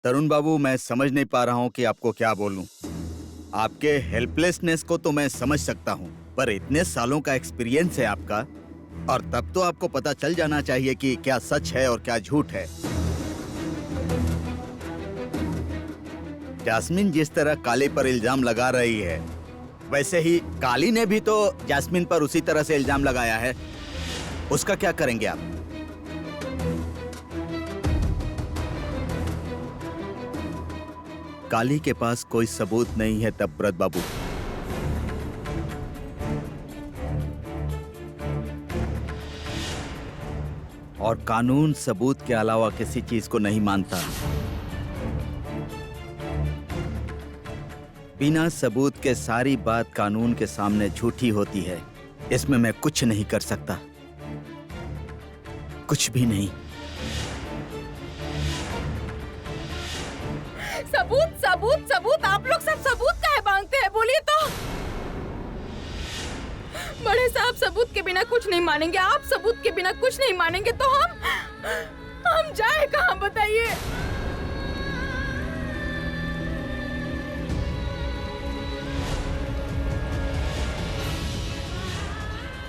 तरुण बाबू, मैं समझ नहीं पा रहा हूँ कि आपको क्या बोलूं। आपके हेल्पलेसनेस को तो मैं समझ सकता हूँ, पर इतने सालों का एक्सपीरियंस है आपका, और तब तो आपको पता चल जाना चाहिए कि क्या सच है और क्या झूठ है। जैस्मिन जिस तरह काली पर इल्जाम लगा रही है, वैसे ही काली ने भी तो जैस्मिन पर उसी तरह से इल्जाम लगाया है। उसका क्या करेंगे आप? काली के पास कोई सबूत नहीं है तब्रत बाबू। और कानून सबूत के अलावा किसी चीज को नहीं मानता। बिना सबूत के सारी बात कानून के सामने झूठी होती है। इसमें मैं कुछ नहीं कर सकता, कुछ भी नहीं। सबूत सबूत सबूत, आप लोग सब सबूत काहे मांगते हैं? बोलिए तो। बड़े साहब सबूत के बिना कुछ नहीं मानेंगे, आप सबूत के बिना कुछ नहीं मानेंगे, तो हम जाए कहाँ बताइए?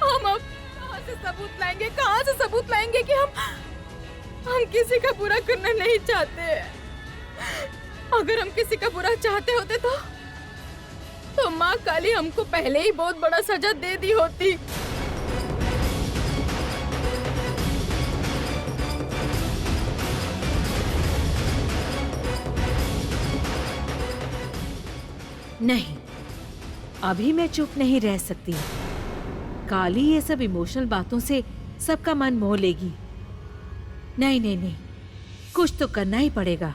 हम अब कहाँ से सबूत लाएंगे, कहाँ से सबूत लाएंगे कि हम किसी का बुरा करना नहीं चाहते। अगर हम किसी का बुरा चाहते होते तो माँ काली हमको पहले ही बहुत बड़ा सजा दे दी होती। नहीं, अभी मैं चुप नहीं रह सकती। काली ये सब इमोशनल बातों से सबका मन मोह लेगी। नहीं नहीं नहीं, कुछ तो करना ही पड़ेगा।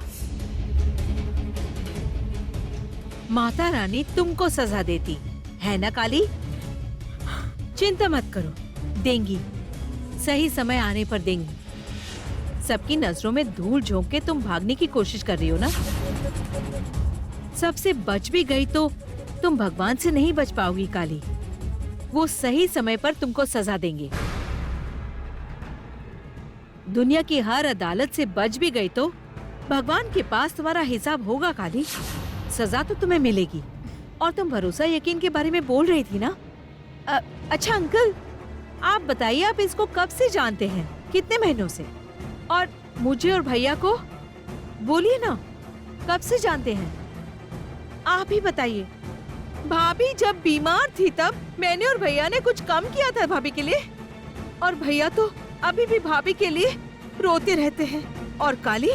माता रानी तुमको सजा देती है ना काली? चिंता मत करो, देंगी। सही समय आने पर देंगी। सबकी नजरों में धूल झोंक के तुम भागने की कोशिश कर रही हो ना? सबसे बच भी गई तो तुम भगवान से नहीं बच पाओगी काली। वो सही समय पर तुमको सजा देंगे। दुनिया की हर अदालत से बच भी गई तो भगवान के पास तुम्हारा हिसाब होगा काली। सजा तो तुम्हें मिलेगी। और तुम भरोसा यकीन के बारे में बोल रही थी ना? अच्छा अंकल, आप बताइए, आप इसको कब से जानते हैं? कितने महीनों से? और मुझे और भैया को बोलिए ना, कब से जानते हैं? आप ही बताइए। भाभी जब बीमार थी तब मैंने और भैया ने कुछ कम किया था भाभी के लिए? और भैया तो अभी भी भाभी के लिए रोते रहते हैं। और काली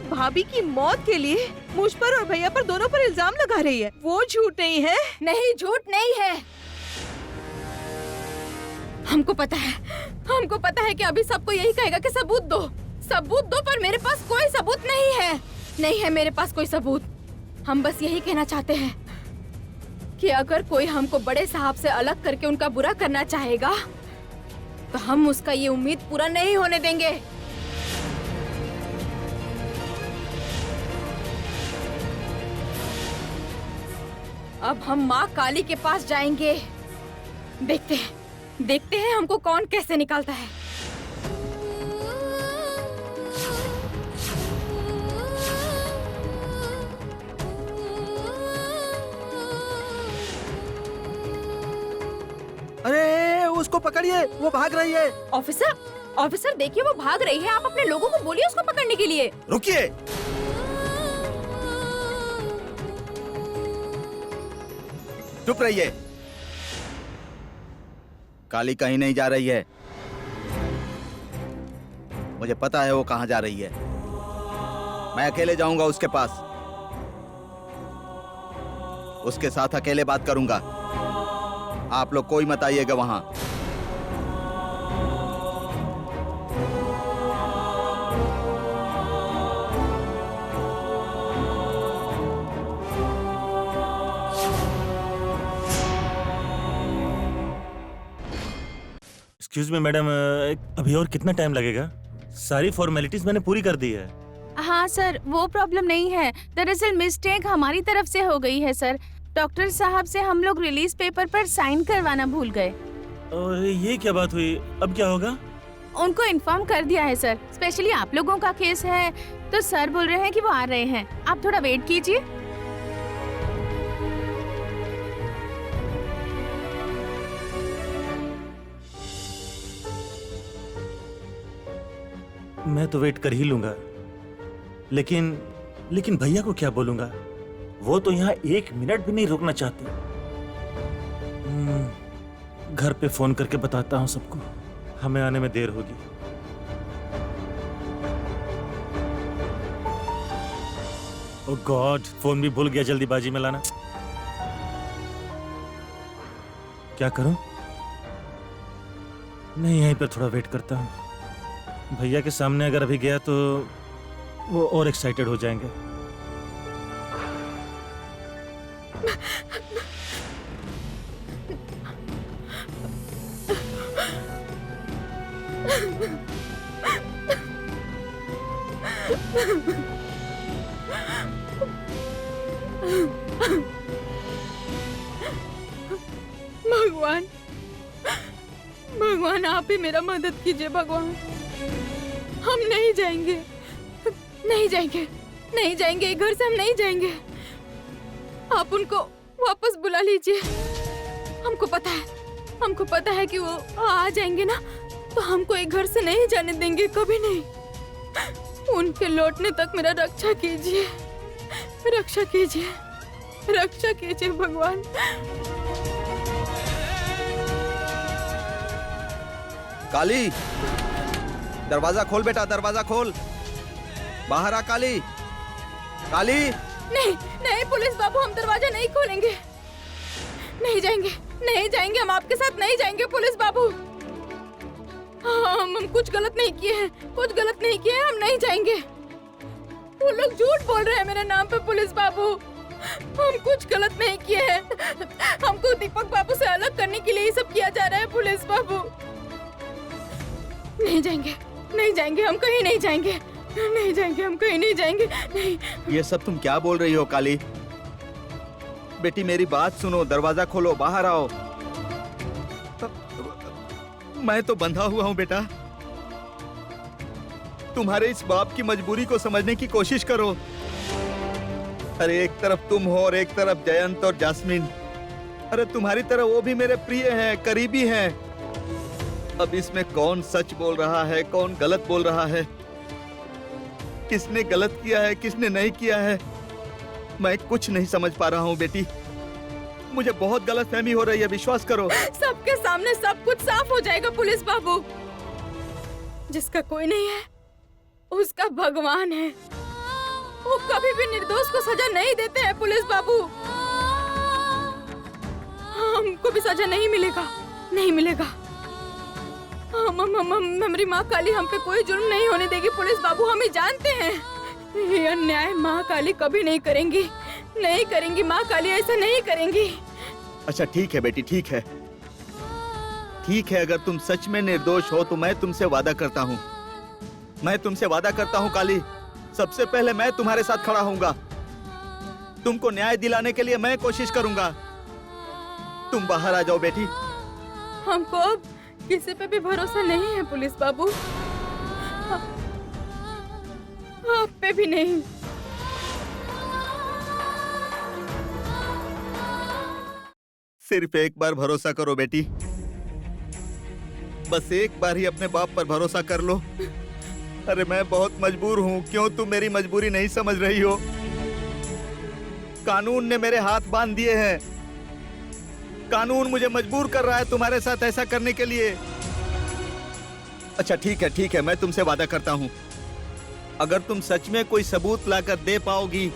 भाभी की मौत के लिए मुझ पर और भैया पर दोनों पर इल्जाम लगा रही है। वो झूठ नहीं है? नहीं, झूठ नहीं है। हमको पता है कि अभी सबको यही कहेगा कि सबूत दो, पर मेरे पास कोई सबूत नहीं है मेरे पास कोई सबूत। हम बस यही कहना चाहते हैं कि अगर कोई हमको बड़े साहब से अलग करके उनका बुरा करना चाहेगा तो हम उसका ये उम्मीद पूरा नहीं होने देंगे। अब हम माँ काली के पास जाएंगे। देखते हैं हमको कौन कैसे निकालता है। अरे उसको पकड़िए, वो भाग रही है। ऑफिसर देखिए, वो भाग रही है। आप अपने लोगों को बोलिए उसको पकड़ने के लिए। रुकिए। चुप रहिए। काली कहीं नहीं जा रही है। मुझे पता है वो कहां जा रही है। मैं अकेले जाऊंगा उसके पास, उसके साथ अकेले बात करूंगा। आप लोग कोई मत आइएगा वहां। एक्सक्यूज मी मैडम, अभी और कितना टाइम लगेगा? सारी फॉर्मेलिटीज मैंने पूरी कर दी है। हाँ सर, वो प्रॉब्लम नहीं है। दरअसल मिस्टेक हमारी तरफ से हो गई है सर। डॉक्टर साहब से हम लोग रिलीज पेपर पर साइन करवाना भूल गए। और ये क्या बात हुई? अब क्या होगा? उनको इन्फॉर्म कर दिया है सर। स्पेशली आप लोगों का केस है तो सर बोल रहे हैं कि वो आ रहे हैं, आप थोड़ा वेट कीजिए। मैं तो वेट कर ही लूंगा, लेकिन भैया को क्या बोलूंगा? वो तो यहाँ 1 मिनट भी नहीं रुकना चाहते। घर पे फोन करके बताता हूँ सबको, हमें आने में देर होगी। ओह गॉड, फोन भी भूल गया जल्दीबाजी में लाना। क्या करूं? नहीं, यहीं पर थोड़ा वेट करता हूं। भैया के सामने अगर अभी गया तो वो और एक्साइटेड हो जाएंगे। भगवान, भगवान आप ही मेरा मदद कीजिए भगवान। हम नहीं जाएंगे, नहीं जाएंगे, नहीं जाएंगे, घर से हम नहीं जाएंगे। आप उनको वापस बुला लीजिए। हमको पता है कि वो आ जाएंगे ना, तो हमको एक घर से नहीं जाने देंगे, कभी नहीं। उनके लौटने तक मेरा रक्षा कीजिए, रक्षा कीजिए, रक्षा कीजिए भगवान। काली, दरवाजा खोल बेटा, दरवाजा खोल। बाहर आ काली, काली। नहीं नहीं पुलिस बाबू, हम दरवाजा नहीं खोलेंगे। नहीं जाएंगे, नहीं जाएंगे, हम आपके साथ नहीं जाएंगे पुलिस बाबू। हम कुछ गलत नहीं किए हैं, कुछ गलत नहीं किए हैं, हम नहीं जाएंगे। वो लोग झूठ बोल रहे हैं मेरे नाम पे पुलिस बाबू। हम कुछ गलत नहीं किए हैं। हमको दीपक बाबू से अलग करने के लिए ये सब किया जा रहा है पुलिस बाबू। नहीं जाएंगे, नहीं जाएंगे, हम कहीं नहीं जाएंगे, नहीं जाएंगे, हम कहीं नहीं जाएंगे, नहीं। ये सब तुम क्या बोल रही हो काली? बेटी मेरी बात सुनो, दरवाजा खोलो, बाहर आओ। मैं तो बंधा हुआ हूँ बेटा। तुम्हारे इस बाप की मजबूरी को समझने की कोशिश करो। अरे एक तरफ तुम हो और एक तरफ जयंत और जास्मिन। अरे तुम्हारी तरह वो भी मेरे प्रिय हैं, करीबी हैं। अब इसमें कौन सच बोल रहा है, कौन गलत बोल रहा है, किसने गलत किया है, किसने नहीं किया है, मैं कुछ नहीं समझ पा रहा हूँ बेटी। मुझे बहुत गलतफहमी हो रही है, विश्वास करो। सबके सामने सब कुछ साफ हो जाएगा पुलिस बाबू। जिसका कोई नहीं है उसका भगवान है। वो कभी भी निर्दोष को सजा नहीं देते हैं पुलिस बाबू। हमको भी सजा नहीं मिलेगा, नहीं मिलेगा। हमारी माँ काली हम पे कोई जुर्म नहीं होने देगी पुलिस बाबू, हम ही जानते हैं। ये अन्याय माँ काली कभी नहीं करेंगी, नहीं करेंगी, माँ काली ऐसा नहीं करेंगी। अच्छा ठीक है बेटी, ठीक है, ठीक है। अगर तुम सच में निर्दोष हो तो मैं तुमसे वादा करता हूँ, मैं तुमसे वादा करता हूँ काली, सबसे पहले मैं तुम्हारे साथ खड़ा होऊंगा। तुमको न्याय दिलाने के लिए मैं कोशिश करूंगा। तुम बाहर आ जाओ बेटी। हमको अब किसी पे भी भरोसा नहीं है पुलिस बाबू, आप पे भी नहीं। सिर्फ एक बार भरोसा करो बेटी, बस एक बार ही अपने बाप पर भरोसा कर लो। अरे मैं बहुत मजबूर हूँ, क्यों तुम मेरी मजबूरी नहीं समझ रही हो? कानून ने मेरे हाथ बांध दिए हैं, कानून मुझे मजबूर कर रहा है तुम्हारे साथ ऐसा करने के लिए। अच्छा ठीक है, ठीक है, मैं तुमसे वादा करता हूँ, अगर तुम सच में कोई सबूत लाकर दे पाओगी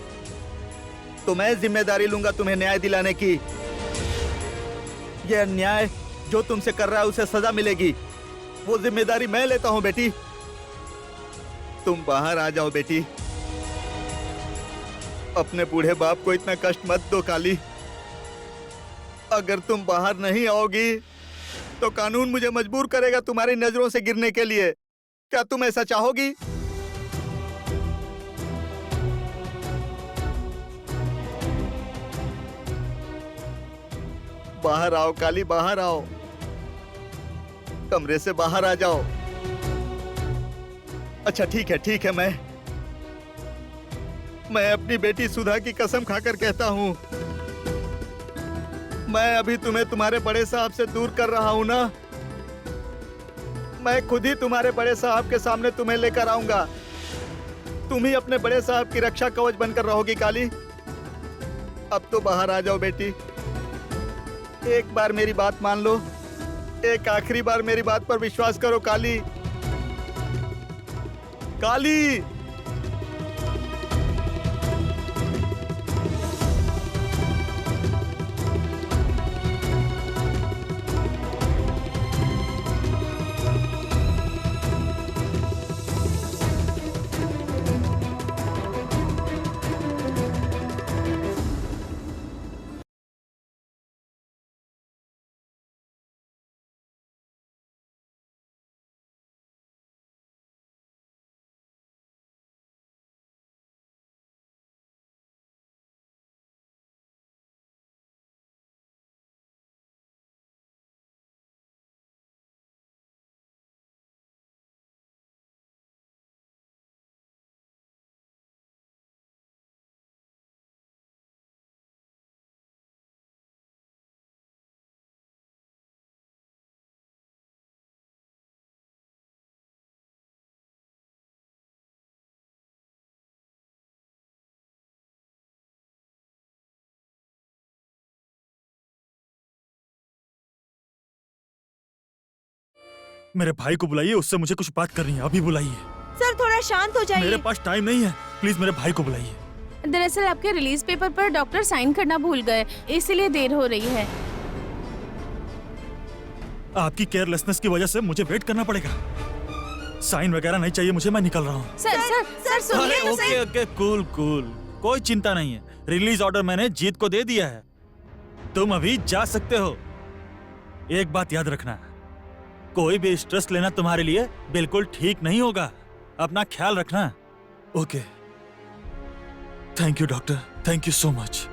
तो मैं जिम्मेदारी लूंगा तुम्हें न्याय दिलाने की। यह अन्याय जो तुमसे कर रहा है उसे सजा मिलेगी, वो जिम्मेदारी मैं लेता हूँ बेटी। तुम बाहर आ जाओ बेटी, अपने बूढ़े बाप को इतना कष्ट मत दो काली। अगर तुम बाहर नहीं आओगी तो कानून मुझे मजबूर करेगा तुम्हारी नजरों से गिरने के लिए। क्या तुम ऐसा चाहोगी? बाहर आओ काली, बाहर आओ, कमरे से बाहर आ जाओ। अच्छा ठीक है, ठीक है, मैं अपनी बेटी सुधा की कसम खाकर कहता हूँ, मैं अभी तुम्हें तुम्हारे बड़े साहब से दूर कर रहा हूँ ना। मैं खुद ही तुम्हारे बड़े साहब के सामने तुम्हें लेकर आऊंगा। तुम ही अपने बड़े साहब की रक्षा कवच बनकर रहोगी काली। अब तो बाहर आ जाओ बेटी। एक बार मेरी बात मान लो, एक आखिरी बार मेरी बात पर विश्वास करो काली। काली, मेरे भाई को बुलाइए, उससे मुझे कुछ बात करनी है, अभी बुलाइए। सर थोड़ा शांत हो मेरे पास टाइम नहीं है, प्लीज मेरे भाई को बुलाइए। दरअसल आपके रिलीज पेपर पर डॉक्टर साइन करना भूल गए, इसीलिए देर हो रही है। आपकी केयरलेसनेस की वजह से मुझे वेट करना पड़ेगा। साइन वगैरह नहीं चाहिए मुझे, मैं निकल रहा हूँ। सर सुनिए तो सही। ओके कूल कूल, कोई चिंता नहीं है। रिलीज ऑर्डर मैंने जीत को दे दिया है, तुम अभी जा सकते हो। एक बात याद रखना, कोई भी स्ट्रेस लेना तुम्हारे लिए बिल्कुल ठीक नहीं होगा। अपना ख्याल रखना। Okay, thank you doctor, thank you so much.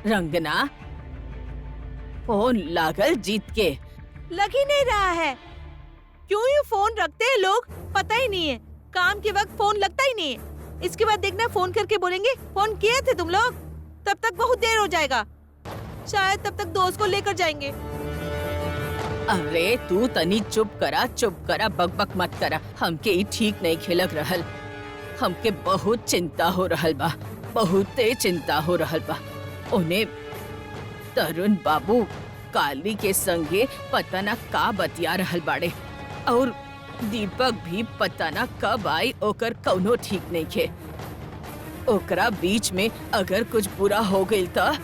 रंगना, फोन लागल जीत के। लग ही नहीं रहा है। क्यों ये फोन रखते हैं लोग, पता ही नहीं है। काम के वक्त फोन लगता ही नहीं है। इसके बाद देखना फोन करके बोलेंगे फोन किए थे तुम लोग, तब तक बहुत देर हो जाएगा। शायद तब तक दोस्त को लेकर जाएंगे। अरे तू तनी चुप करा, बकबक मत करा। हमके ई ठीक नहीं खेलक रहल। हमके बहुत चिंता हो रहल बा, बहुते चिंता हो रहल बा। उन्हें तरुण बाबू काली के संगे पता ना का बतिया रहल बाड़े, और दीपक भी पता ना कब आई, ओकर कौनो ठीक नहीं खे। ओकरा बीच में अगर कुछ बुरा हो गइल त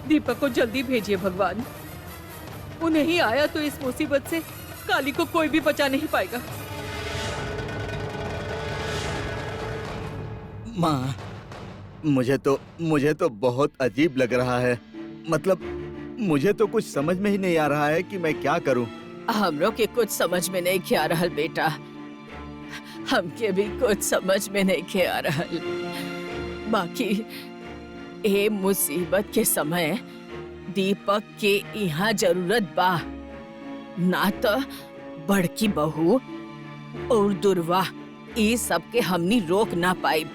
दीपक को जल्दी भेजिए भगवान। वो नहीं आया तो इस मुसीबत से काली को कोई भी बचा नहीं पाएगा। माँ, मुझे तो बहुत अजीब लग रहा है। मतलब मुझे तो कुछ समझ में ही नहीं आ रहा है कि मैं क्या करूं। हमरो के कुछ समझ में नहीं खे आ रहल बेटा, हमके भी कुछ समझ में नहीं खे आ रहल। बाकी ए मुसीबत के समय दीपक के यहाँ जरूरत बा, ना तो बड़की बहू और दुर्वा ये सब के हमनी रोक ना पाई।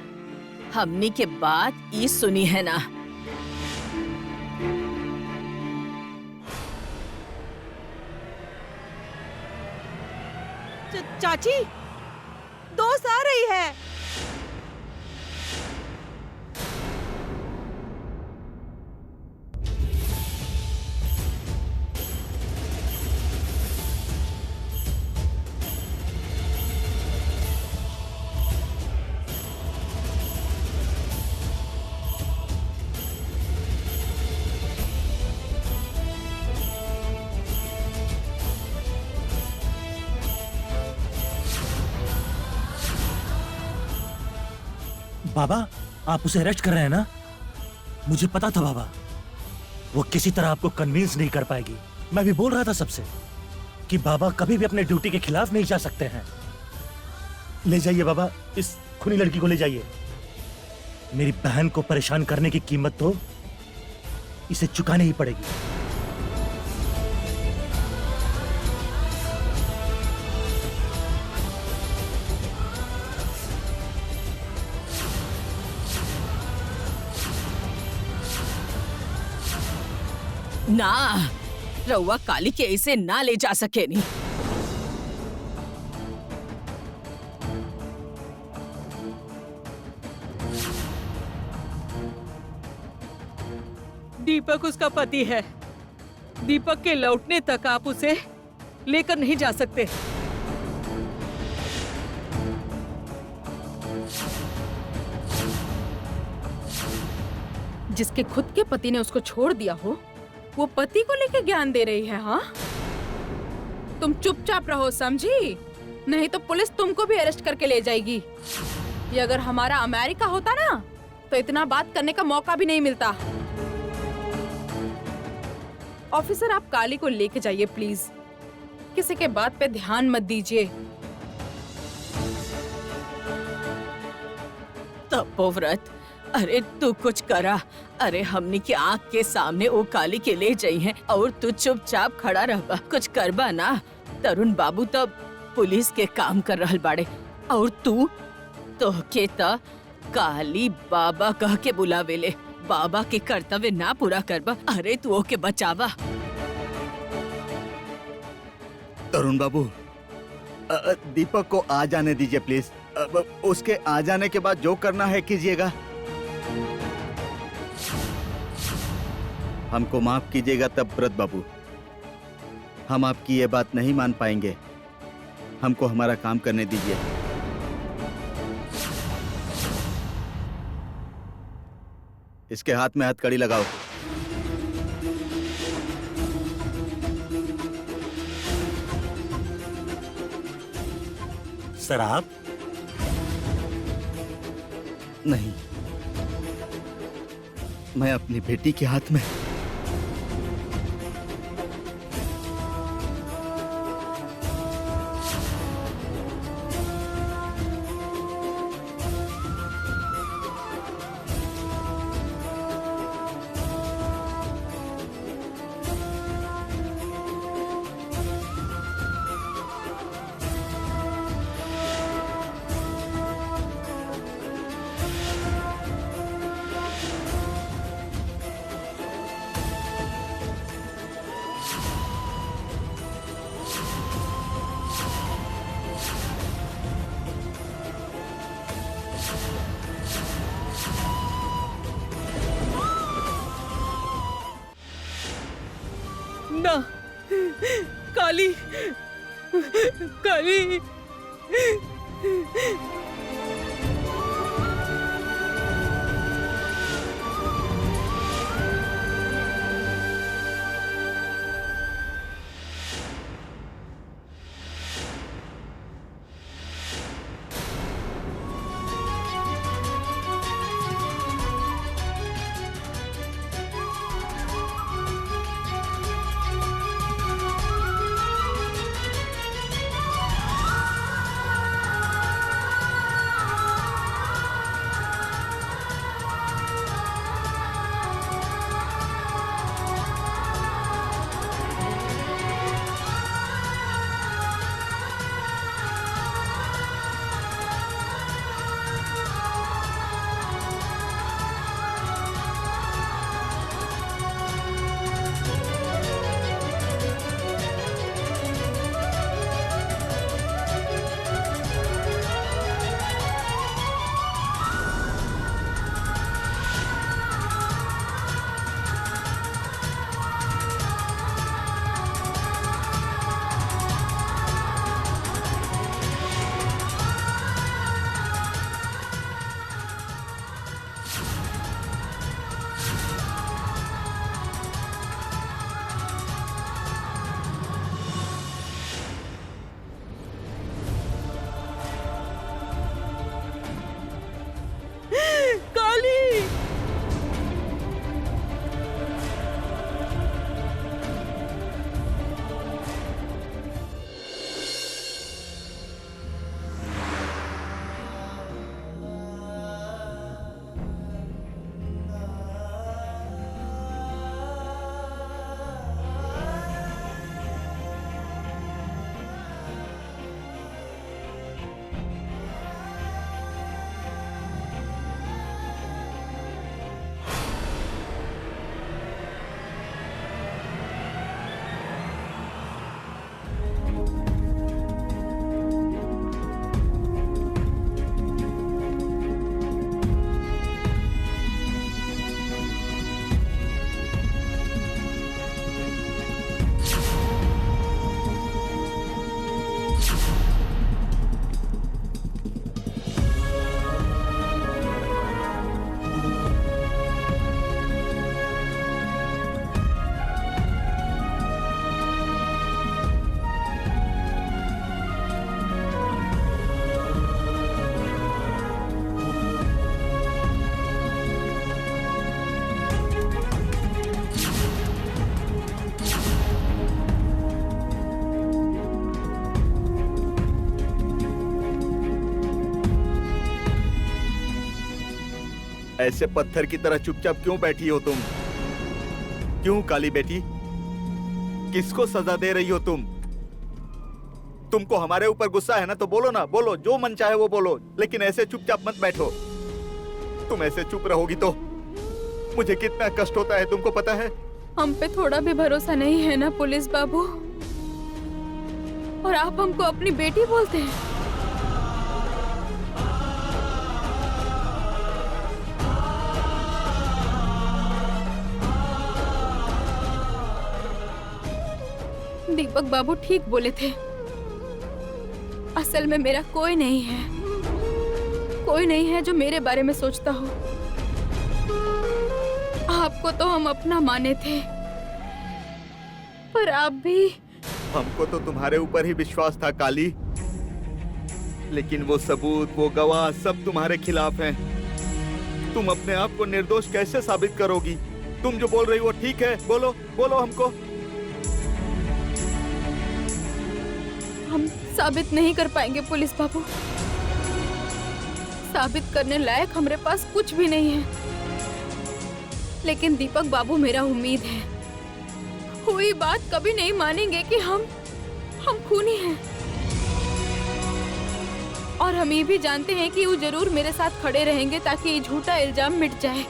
हमनी के बात ई सुनी है ना। चाची, दोस्त आ रही है। बाबा, आप उसे अरेस्ट कर रहे हैं ना? मुझे पता था बाबा, वो किसी तरह आपको कन्विंस नहीं कर पाएगी। मैं भी बोल रहा था सबसे कि बाबा कभी भी अपने ड्यूटी के खिलाफ नहीं जा सकते हैं। ले जाइए बाबा, इस खूनी लड़की को ले जाइए। मेरी बहन को परेशान करने की कीमत तो इसे चुकानी ही पड़ेगी। ना, रउआ काली के ऐसे ना ले जा सके नहीं। दीपक उसका पति है। दीपक के लौटने तक आप उसे लेकर नहीं जा सकते। जिसके खुद के पति ने उसको छोड़ दिया हो, वो पति को लेके ज्ञान दे रही है। हाँ, तुम चुपचाप रहो, समझी? नहीं तो पुलिस तुमको भी अरेस्ट करके ले जाएगी। ये अगर हमारा अमेरिका होता ना, तो इतना बात करने का मौका भी नहीं मिलता। ऑफिसर, आप काली को लेके जाइए प्लीज। किसी के बात पे ध्यान मत दीजिए। तपोव्रत, अरे तू कुछ करा। अरे हमनी की आँख के सामने वो काली के ले जाई है और तू चुपचाप खड़ा रहबा, कुछ करबा ना। तरुण बाबू तब पुलिस के काम कर रहल बाड़े और तू तोहके त काली बाबा कह के बुलावेले। बाबा के कर्तव्य ना पूरा करबा। अरे तू ओके बचावा। तरुण बाबू, दीपक को आ जाने दीजिए प्लीज। उसके आ जाने के बाद जो करना है कीजिएगा। हमको माफ कीजिएगा तब व्रत बाबू, हम आपकी ये बात नहीं मान पाएंगे। हमको हमारा काम करने दीजिए। इसके हाथ में हथकड़ी लगाओ। शराब? नहीं, मैं अपनी बेटी के हाथ में। ना, काली, काली। ऐसे पत्थर की तरह चुपचाप क्यों बैठी हो तुम? क्यों काली बेटी? किसको सजा दे रही हो तुम? तुमको हमारे ऊपर गुस्सा है ना, तो बोलो ना, बोलो, जो मन चाहे वो बोलो, लेकिन ऐसे चुपचाप मत बैठो। तुम ऐसे चुप रहोगी तो मुझे कितना कष्ट होता है, तुमको पता है? हम पे थोड़ा भी भरोसा नहीं है ना पुलिस बाबू? और आप हमको अपनी बेटी बोलते हैं? दीपक बाबू ठीक बोले थे। असल में मेरा कोई नहीं है, कोई नहीं है जो मेरे बारे में सोचता हो। आपको तो हम अपना माने थे, पर आप भी। हमको तो तुम्हारे ऊपर ही विश्वास था काली, लेकिन वो सबूत, वो गवाह सब तुम्हारे खिलाफ हैं। तुम अपने आप को निर्दोष कैसे साबित करोगी? तुम जो बोल रही हो ठीक है, बोलो, बोलो हमको। हम साबित नहीं कर पाएंगे पुलिस बाबू। साबित करने लायक हमारे पास कुछ भी नहीं है, लेकिन दीपक बाबू मेरा उम्मीद है, हुई बात कभी नहीं मानेंगे कि हम खूनी हैं। और हम ये भी जानते हैं कि वो जरूर मेरे साथ खड़े रहेंगे ताकि ये झूठा इल्जाम मिट जाए।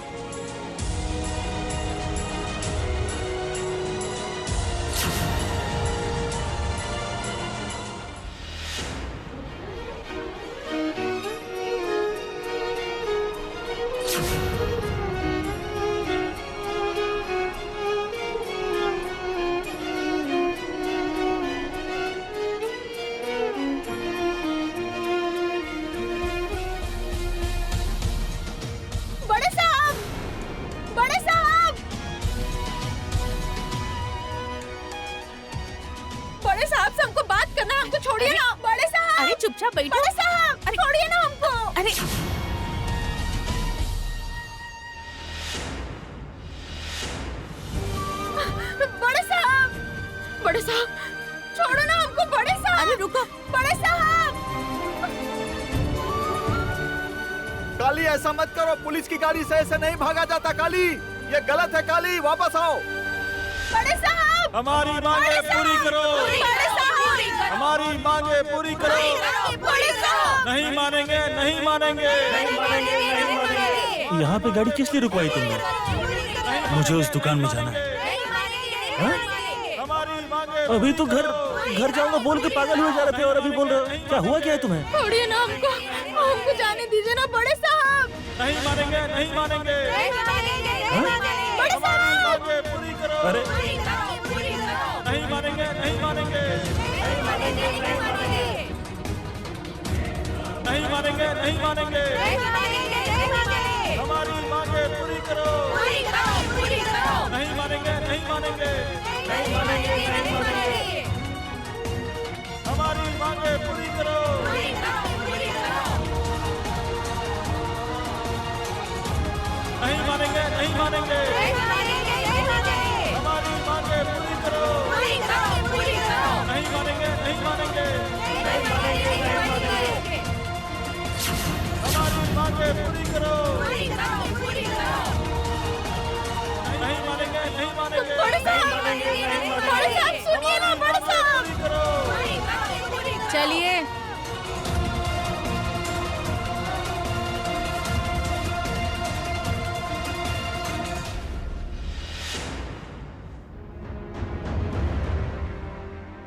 चुपचाप बैठो। बड़े साहब, छोड़िए ना हमको। अरे बड़े साहब, छोड़ो ना हमको। बड़े साहब, अरे रुको। बड़े साहब। काली ऐसा मत करो, पुलिस की गाड़ी से ऐसे नहीं भागा जाता काली, ये गलत है काली, वापस आओ। बड़े साहब, हमारी मांगे पूरी करो, हमारी मांगे पूरी करो। नहीं मानेंगे, नहीं मानेंगे। यहाँ पे गाड़ी किस लिए रुकवाई तुमने? मुझे उस दुकान में जाना है। अभी तो घर जाऊंगा बोल के पागल हुए जा रहे थे और अभी बोल रहे हो क्या हुआ? क्या है तुम्हें? छोड़िए ना हमको जाने दीजिए ना बड़े साहब। नहीं मानेंगे, नहीं मानेंगे। बड़े साहब, पूरी करो। अरे नहीं मानेंगे, नहीं मानेंगे, नहीं मानेंगे, नहीं मानेंगे। हमारी मांगे पूरी करो। नहीं मानेंगे, नहीं मानेंगे। हमारी मांगे पूरी करो। नहीं मानेंगे, नहीं मानेंगे। हमारी मांगे पूरी करो। नहीं मानेंगे, नहीं मानेंगे। हमारी मांगे पूरी करो। नहीं मानेंगे, नहीं मानेंगे। बड़े साहब सुनिए ना बड़े साहब। पूरी करो। चलिए।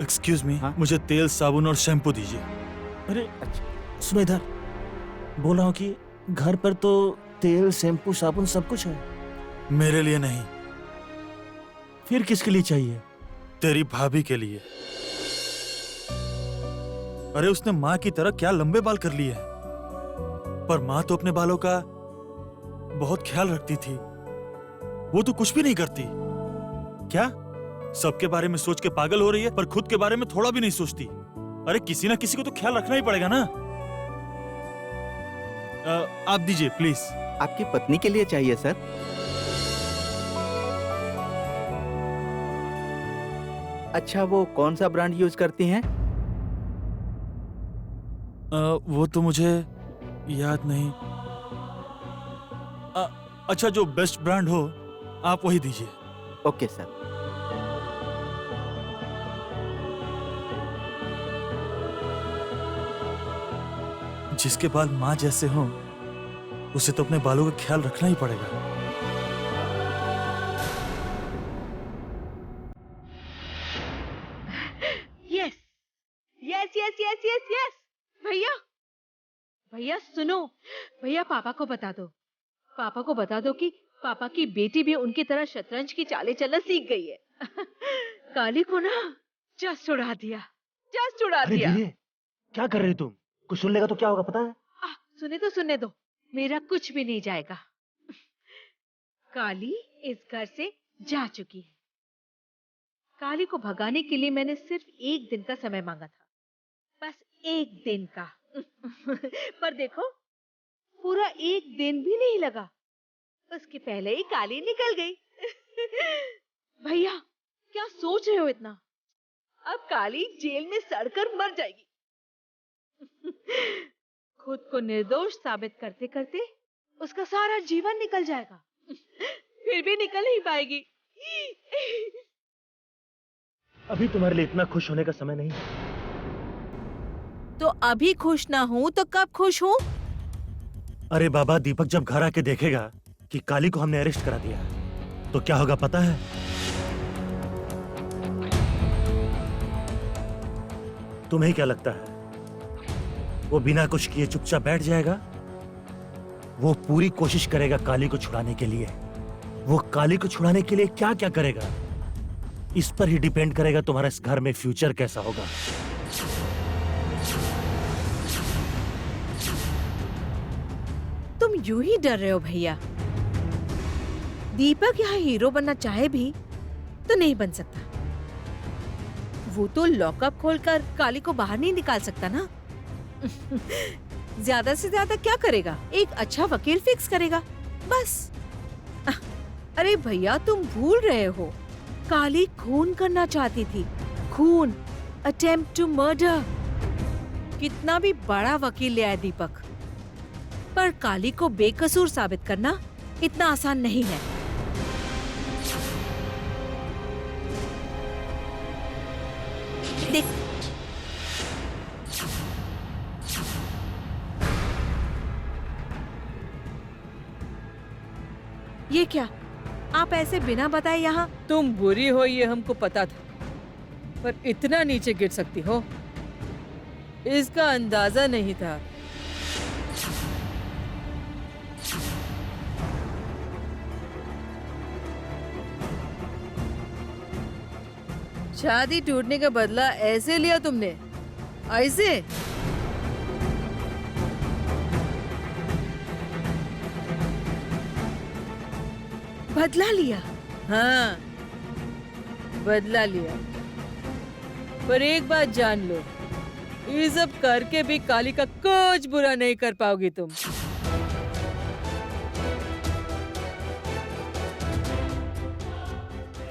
एक्सक्यूज मी, मुझे तेल, साबुन और शैम्पू दीजिए। अरे सुनो इधर, बोल रहा हूँ कि घर पर तो तेल, शैम्पू, साबुन सब कुछ है। मेरे लिए नहीं। फिर किसके लिए चाहिए? तेरी भाभी के लिए। अरे उसने माँ की तरह क्या लंबे बाल कर लिए हैं, पर माँ तो अपने बालों का बहुत ख्याल रखती थी। वो तो कुछ भी नहीं करती। क्या सबके बारे में सोच के पागल हो रही है, पर खुद के बारे में थोड़ा भी नहीं सोचती? अरे किसी ना किसी को तो ख्याल रखना ही पड़ेगा ना। आप दीजिए प्लीज। आपकी पत्नी के लिए चाहिए सर। अच्छा, वो कौन सा ब्रांड यूज करती हैं? वो तो मुझे याद नहीं। अच्छा जो बेस्ट ब्रांड हो आप वही दीजिए। Okay sir. जिसके बाल माँ जैसे हों उसे तो अपने बालों का ख्याल रखना ही पड़ेगा। Yes yes yes yes yes yes. भैया भैया सुनो, भैया पापा को बता दो, पापा को बता दो कि पापा की बेटी भी उनकी तरह शतरंज की चालें चलना सीख गई है। काली को ना जस्ट उड़ा दिया, जस्ट उड़ा अरे दिया। धीरे, क्या कर रही तुम? कुछ सुन लेगा तो क्या होगा पता है? सुनने दो, मेरा कुछ भी नहीं जाएगा। काली इस घर से जा चुकी है। काली को भगाने के लिए मैंने सिर्फ 1 दिन का समय मांगा था, बस 1 दिन का। पर देखो पूरा 1 दिन भी नहीं लगा, उसके पहले ही काली निकल गई। भैया क्या सोच रहे हो इतना? अब काली जेल में सड़कर मर जाएगी। खुद को निर्दोष साबित करते करते उसका सारा जीवन निकल जाएगा, फिर भी निकल नहीं पाएगी। अभी तुम्हारे लिए इतना खुश होने का समय नहीं। तो अभी खुश ना हूं तो कब खुश हूं? अरे बाबा, दीपक जब घर आके देखेगा कि काली को हमने अरेस्ट करा दिया तो क्या होगा पता है? तुम्हें क्या लगता है वो बिना कुछ किए चुपचाप बैठ जाएगा? वो पूरी कोशिश करेगा काली को छुड़ाने के लिए। वो काली को छुड़ाने के लिए क्या क्या करेगा इस पर ही डिपेंड करेगा तुम्हारा इस घर में फ्यूचर कैसा होगा। तुम यूं ही डर रहे हो भैया। दीपक यहाँ हीरो बनना चाहे भी तो नहीं बन सकता। वो तो लॉकअप खोलकर काली को बाहर नहीं निकाल सकता ना। ज्यादा से ज्यादा क्या करेगा? एक अच्छा वकील फिक्स करेगा, बस। अरे भैया तुम भूल रहे हो, काली खून करना चाहती थी। खून, अटेम्प्ट टू मर्डर। कितना भी बड़ा वकील ले आए दीपक, पर काली को बेकसूर साबित करना इतना आसान नहीं है। देख, ये क्या? आप ऐसे बिना बताए यहाँ? तुम बुरी हो ये हमको पता था, पर इतना नीचे गिर सकती हो इसका अंदाजा नहीं था। शादी टूटने का बदला ऐसे लिया तुमने? ऐसे? बदला लिया? हाँ, बदला लिया। पर एक बात जान लो, ये सब करके भी काली का कुछ बुरा नहीं कर पाओगी तुम।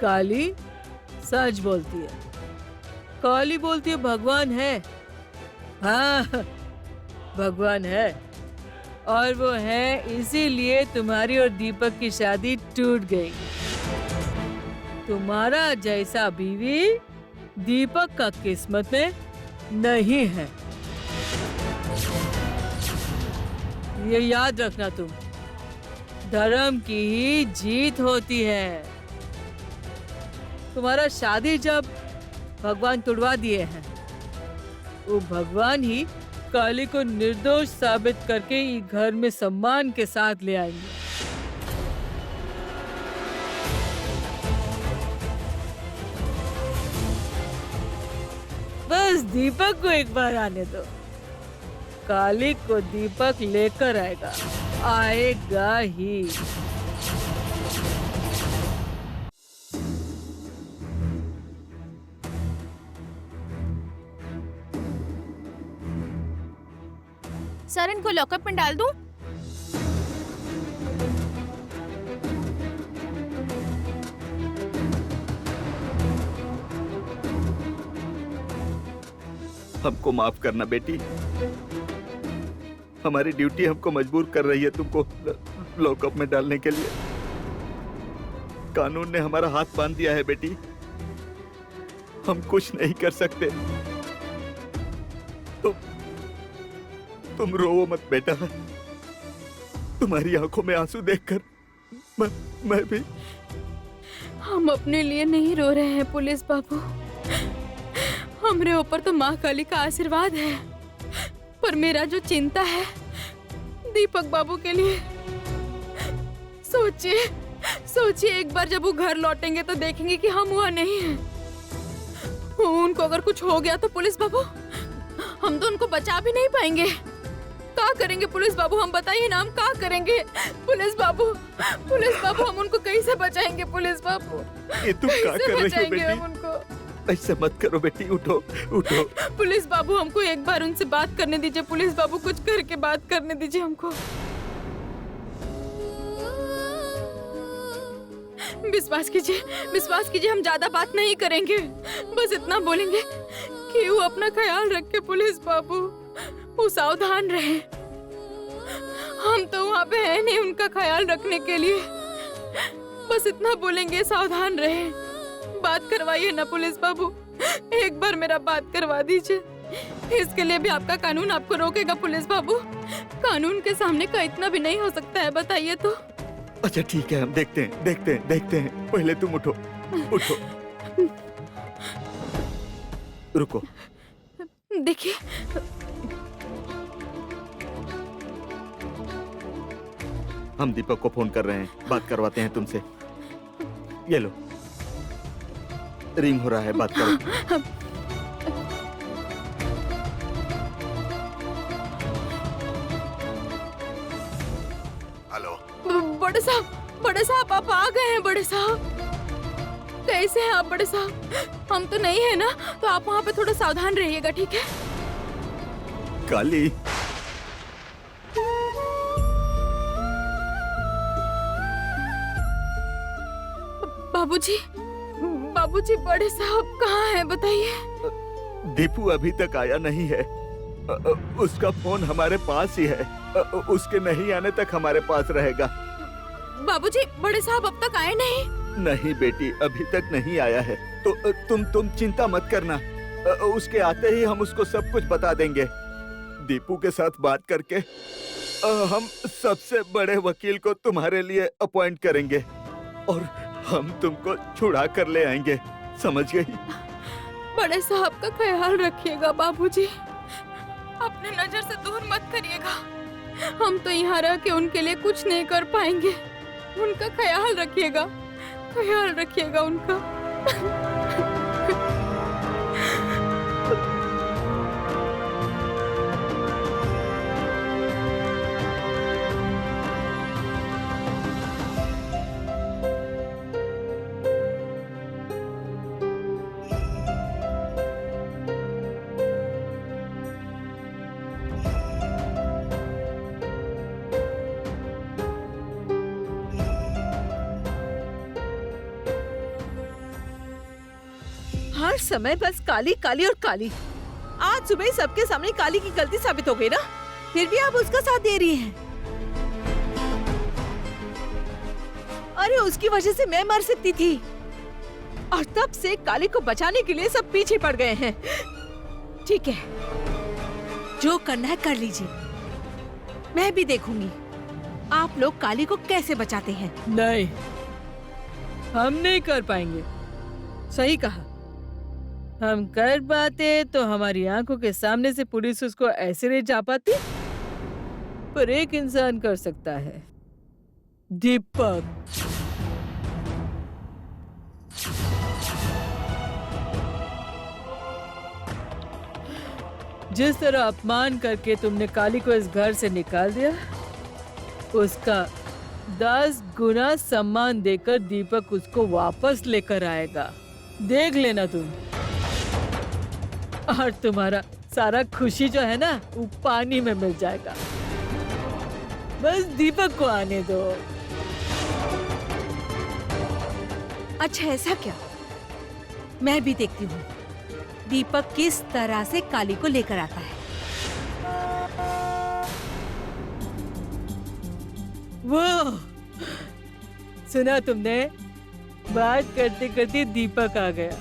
काली सच बोलती है। काली बोलती है भगवान है। हाँ, भगवान है, और वो है इसीलिए तुम्हारी और दीपक की शादी टूट गई। तुम्हारा जैसा बीवी दीपक का किस्मत में नहीं है, ये याद रखना तुम। धर्म की ही जीत होती है। तुम्हारा शादी जब भगवान तुड़वा दिए हैं, वो भगवान ही काली को निर्दोष साबित करके ये घर में सम्मान के साथ ले आएंगे। बस दीपक को एक बार आने दो, काली को दीपक लेकर आएगा, आएगा ही। सर इनको लॉकअप में डाल दूं? हमको माफ करना बेटी, हमारी ड्यूटी हमको मजबूर कर रही है तुमको लॉकअप में डालने के लिए। कानून ने हमारा हाथ बांध दिया है बेटी, हम कुछ नहीं कर सकते। तुम रो मत बेटा, तुम्हारी आंखों में आंसू देखकर मैं भी। हम अपने लिए नहीं रो रहे हैं पुलिस बाबू, हमरे ऊपर तो माँ काली का आशीर्वाद है, पर मेरा जो चिंता है दीपक बाबू के लिए। सोचिए सोचिए, एक बार जब वो घर लौटेंगे तो देखेंगे कि हम वहाँ नहीं हैं। उनको अगर कुछ हो गया तो पुलिस बाबू, हम तो उनको बचा भी नहीं पाएंगे। क्या करेंगे पुलिस बाबू, हम बताइए ना, हम क्या करेंगे? पुलिस बाबू हम उनको कैसे बचाएंगे? पुलिस बाबू ये तुम क्या कर रही हो बचाएंगे बेटी? हम उनको? ऐसे मत करो बेटी, उठो उठो। पुलिस बाबू हमको एक बार उनसे बात करने दीजिए। पुलिस बाबू कुछ करके बात करने दीजिए हमको। विश्वास कीजिए, हम ज्यादा बात नहीं करेंगे, बस इतना बोलेंगे कि वो अपना ख्याल रखे। पुलिस बाबू वो सावधान रहे, हम तो वहाँ पे है नहीं उनका ख्याल रखने के लिए। बस इतना बोलेंगे, सावधान रहे। बात करवाइए ना पुलिस बाबू, एक बार मेरा बात करवा दीजिए। इसके लिए भी आपका कानून आपको रोकेगा पुलिस बाबू। कानून के सामने का इतना भी नहीं हो सकता है, बताइए तो। अच्छा ठीक है, हम देखते हैं। पहले तुम उठो। रुको, देखिए हम दीपक को फोन कर रहे हैं, बात करवाते हैं तुमसे। ये लो, रिंग हो रहा है, बात करो। हेलो। बड़े साहब आप आ गए हैं। बड़े साहब कैसे हैं आप? बड़े साहब हम तो नहीं है ना, तो आप वहाँ पे थोड़ा सावधान रहिएगा, ठीक है? काली, बाबूजी बड़े साहब कहाँ हैं बताइए? दीपू अभी तक आया नहीं है, उसका फोन हमारे पास ही है, उसके नहीं आने तक हमारे पास रहेगा। बाबूजी बड़े साहब अब तक आए नहीं? नहीं बेटी, अभी तक नहीं आया है, तो तुम चिंता मत करना, उसके आते ही हम उसको सब कुछ बता देंगे। दीपू के साथ बात करके हम सबसे बड़े वकील को तुम्हारे लिए अपॉइंट करेंगे और हम तुमको छुड़ा कर ले आएंगे, समझ गई? बड़े साहब का ख्याल रखिएगा बाबूजी, अपने नजर से दूर मत करिएगा। हम तो यहाँ रह के उनके लिए कुछ नहीं कर पाएंगे। उनका ख्याल रखिएगा उनका। हर समय बस काली काली और काली। आज सुबह ही सबके सामने काली की गलती साबित हो गई ना, फिर भी आप उसका साथ दे रही हैं। अरे उसकी वजह से मैं मर सकती थी, और तब से काली को बचाने के लिए सब पीछे पड़ गए हैं। ठीक है, जो करना है कर लीजिए, मैं भी देखूंगी आप लोग काली को कैसे बचाते हैं। नहीं, हम नहीं कर पाएंगे। सही कहा, हम कर पाते तो हमारी आंखों के सामने से पुलिस उसको ऐसे ले जा पाती, पर एक इंसान कर सकता है, दीपक। जिस तरह अपमान करके तुमने काली को इस घर से निकाल दिया, उसका 10 गुना सम्मान देकर दीपक उसको वापस लेकर आएगा। देख लेना तुम। और तुम्हारा सारा खुशी जो है ना, वो पानी में मिल जाएगा। बस दीपक को आने दो। अच्छा ऐसा क्या? मैं भी देखती हूँ दीपक किस तरह से काली को लेकर आता है। वो सुना तुमने? बात करते करते दीपक आ गया।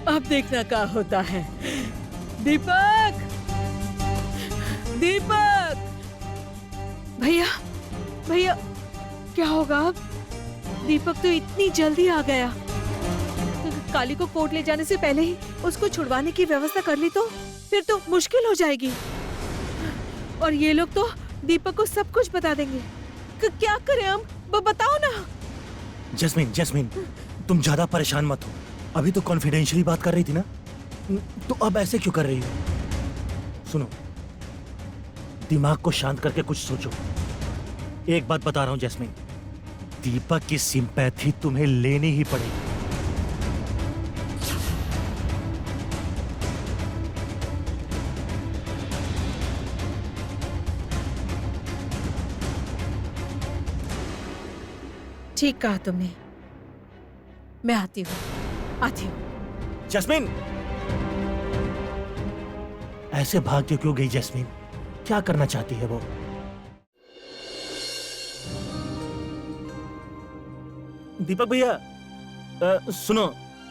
अब देखना क्या होता है। दीपक, दीपक! भैया, भैया, क्या होगा अब? दीपक तो इतनी जल्दी आ गया। काली को कोर्ट ले जाने से पहले ही उसको छुड़वाने की व्यवस्था कर ली तो फिर तो मुश्किल हो जाएगी। और ये लोग तो दीपक को सब कुछ बता देंगे। क्या करें हम? बताओ ना। जैस्मिन, जैस्मिन, तुम ज्यादा परेशान मत हो। अभी तो कॉन्फिडेंशियली बात कर रही थी ना, तो अब ऐसे क्यों कर रही हो? सुनो, दिमाग को शांत करके कुछ सोचो। एक बात बता रहा हूं जैस्मिन, दीपक की सिंपैथी तुम्हें लेनी ही पड़ेगी। ठीक कहा तुमने। मैं आती हूँ। जैस्मिन, ऐसे भाग के क्यों गई जैस्मिन? क्या करना चाहती है वो? दीपक भैया, सुनो,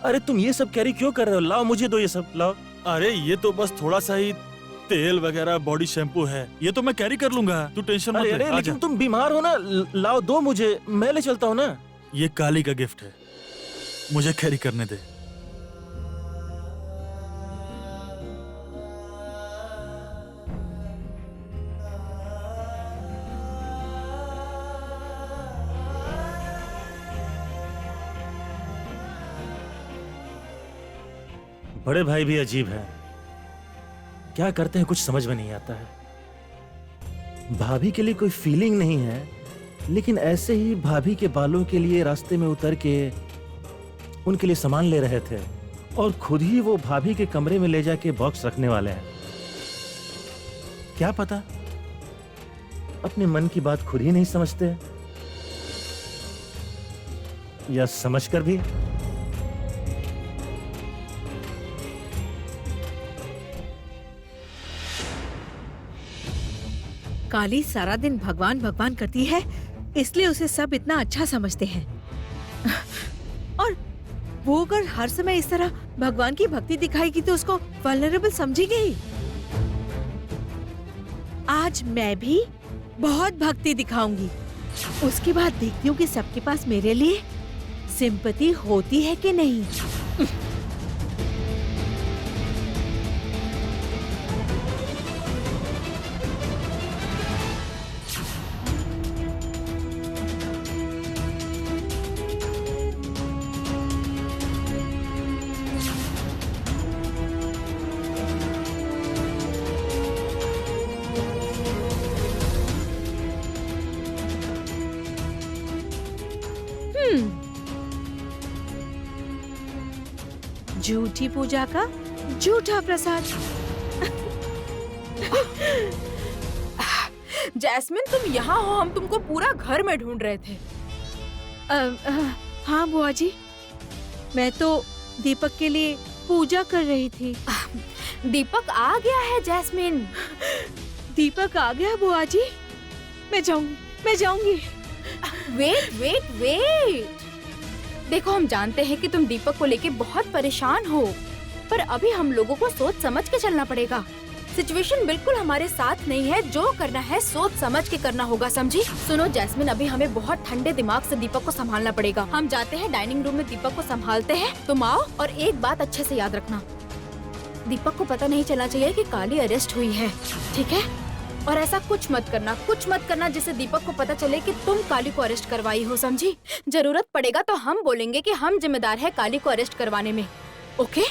अरे तुम ये सब कैरी क्यों कर रहे हो? लाओ, मुझे दो ये सब, लाओ। अरे ये तो बस थोड़ा सा ही तेल वगैरह बॉडी शैम्पू है, ये तो मैं कैरी कर लूंगा, तू टेंशन मत ले। अरे आजा। लेकिन तुम बीमार हो ना, लाओ, दो मुझे, मैं ले चलता हूँ ना। ये काली का गिफ्ट है, मुझे कैरी करने दे। बड़े भाई भी अजीब है, क्या करते हैं कुछ समझ में नहीं आता है। भाभी के लिए कोई फीलिंग नहीं है, लेकिन ऐसे ही भाभी के बालों के लिए रास्ते में उतर के उनके लिए सामान ले रहे थे और खुद ही वो भाभी के कमरे में ले जाके बॉक्स रखने वाले हैं। क्या पता अपने मन की बात खुद ही नहीं समझते, या समझकर भी। काली सारा दिन भगवान भगवान करती है, इसलिए उसे सब इतना अच्छा समझते हैं। और वो अगर हर समय इस तरह भगवान की भक्ति दिखाएगी तो उसको वल्नरेबल समझेगी ही। आज मैं भी बहुत भक्ति दिखाऊंगी, उसके बाद देखती हूँ कि सबके पास मेरे लिए सिंपैथी होती है कि नहीं। झूठी पूजा का झूठा प्रसाद। जैस्मिन, तुम यहाँ हो, हम तुमको पूरा घर में ढूंढ रहे थे। हाँ बुआ जी, मैं तो दीपक के लिए पूजा कर रही थी। दीपक आ गया है जैस्मिन। दीपक आ गया बुआ जी, मैं जाऊंगी। वेट वेट वेट, देखो हम जानते हैं कि तुम दीपक को लेके बहुत परेशान हो, पर अभी हम लोगों को सोच समझ के चलना पड़ेगा। सिचुएशन बिल्कुल हमारे साथ नहीं है, जो करना है सोच समझ के करना होगा, समझी? सुनो जैस्मिन, अभी हमें बहुत ठंडे दिमाग से दीपक को संभालना पड़ेगा। हम जाते हैं डाइनिंग रूम में, दीपक को संभालते हैं। तुम आओ, और एक बात अच्छे से याद रखना, दीपक को पता नहीं चलना चाहिए कि काली अरेस्ट हुई है, ठीक है? और ऐसा कुछ मत करना जिससे दीपक को पता चले कि तुम काली को अरेस्ट करवाई हो, समझी? जरूरत पड़ेगा तो हम बोलेंगे कि हम जिम्मेदार है काली को अरेस्ट करवाने में, ओके?